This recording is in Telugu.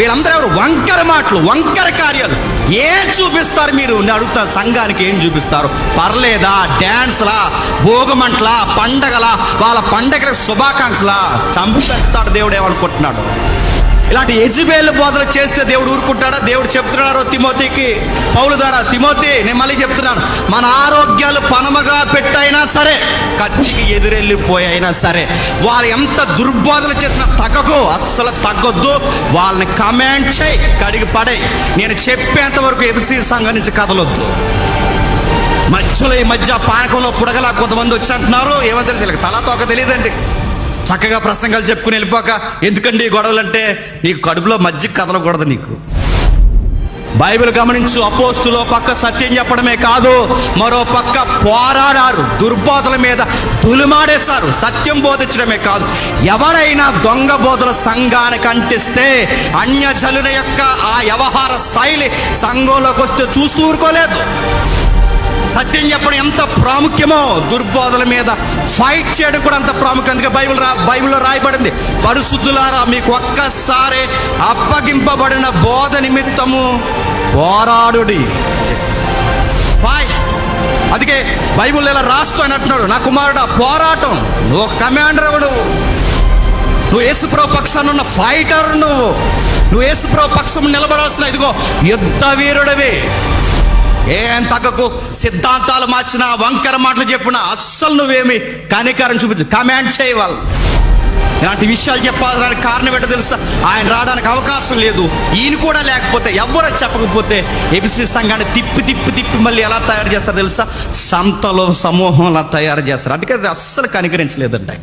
వీళ్ళందరూ ఎవరు? వంకర మాటలు, వంకర కార్యాలు. ఏం చూపిస్తారు మీరు? నేను అడుగుతా, సంఘానికి ఏం చూపిస్తారు? పర్లేదా? డ్యాన్స్లా, భోగమంటలా, పండగలా, వాళ్ళ పండగల శుభాకాంక్షలా? చంపేస్తాడు దేవుడు. ఏమనుకుంటున్నాడు? ఇలాంటి యెజబెలు బోధలు చేస్తే దేవుడు ఊరుకుంటాడా? దేవుడు చెప్తున్నాడు తిమోతికి, పౌలు ద్వారా, తిమోతి నేను మళ్ళీ చెప్తున్నాను, మన ఆరోగ్యాలు పనమగా పెట్టైనా సరే, కత్తికి ఎదురెళ్ళిపోయినా సరే, వాళ్ళు ఎంత దుర్బోధలు చేసినా తగ్గకు, అస్సలు తగ్గొద్దు. వాళ్ళని కమెంట్ చేయి, కడిగి పడేయి. నేను చెప్పేంత వరకు ఎఫెసీ సంఘం నుంచి కదలొద్దు. మధ్యలో ఈ మధ్య పానకంలో పుడగలా కొంతమంది వచ్చి అంటున్నారు. ఏమో తెలుసు, తలా తోక తెలియదండి. చక్కగా ప్రసంగాలు చెప్పుకుని వెళ్ళిపోక ఎందుకండి గొడవలు అంటే, నీకు కడుపులో మజ్జిగ కదలకూడదు. నీకు బైబిల్ గమనించు. అపోస్తులు పక్క సత్యం చెప్పడమే కాదు, మరో పక్క పోరాడారు, దుర్బోధల మీద దులిమాడేశారు. సత్యం బోధించడమే కాదు, ఎవరైనా దొంగ బోధల సంఘానికి అంటిస్తే అన్యజనుల యొక్క ఆ వ్యవహార శైలి సంఘంలోకి వస్తే చూస్తూ ఊరుకోలేదు. సత్యం చెప్పడం ఎంత ప్రాముఖ్యమో దుర్బోధల మీద ఫైట్ చేయడం కూడా అంత ప్రాముఖ్యం. అందుకే బైబిల్లో రాయబడింది, పరిశుద్ధులారా మీకు ఒక్కసారి అప్పగింపబడిన బోధ నిమిత్తము పోరాడుడి. ఫైట్. అందుకే బైబిల్ ఇలా రాస్తూ అని అంటున్నాడు, నా కుమారుడా పోరాటం. నువ్వు కమాండర్ ఎవడు? నువ్వు యేసుప్రభు పక్షాన ఉన్న ఫైటర్. నువ్వు యేసుప్రభు పక్షం నిలబడాల్సిన ఇదిగో యుద్ధ వీరుడివి. ఏం తగ్గకు. సిద్ధాంతాలు మార్చినా, వంకర మాటలు చెప్పినా అస్సలు నువ్వేమి కనికరం చూపించు. కమాండ్ చేయవాలి. ఇలాంటి విషయాలు చెప్పాలని కారణం ఏంటో తెలుసా? ఆయన రావడానికి అవకాశం లేదు. ఈయన కూడా లేకపోతే, ఎవరు చెప్పకపోతే ఎఫెసీ సంఘాన్ని తిప్పి తిప్పి తిప్పి మళ్ళీ ఎలా తయారు చేస్తారు తెలుసా? సంతలో సమూహంలా తయారు చేస్తారు. అందుకే అస్సలు కనికరించలేదండి.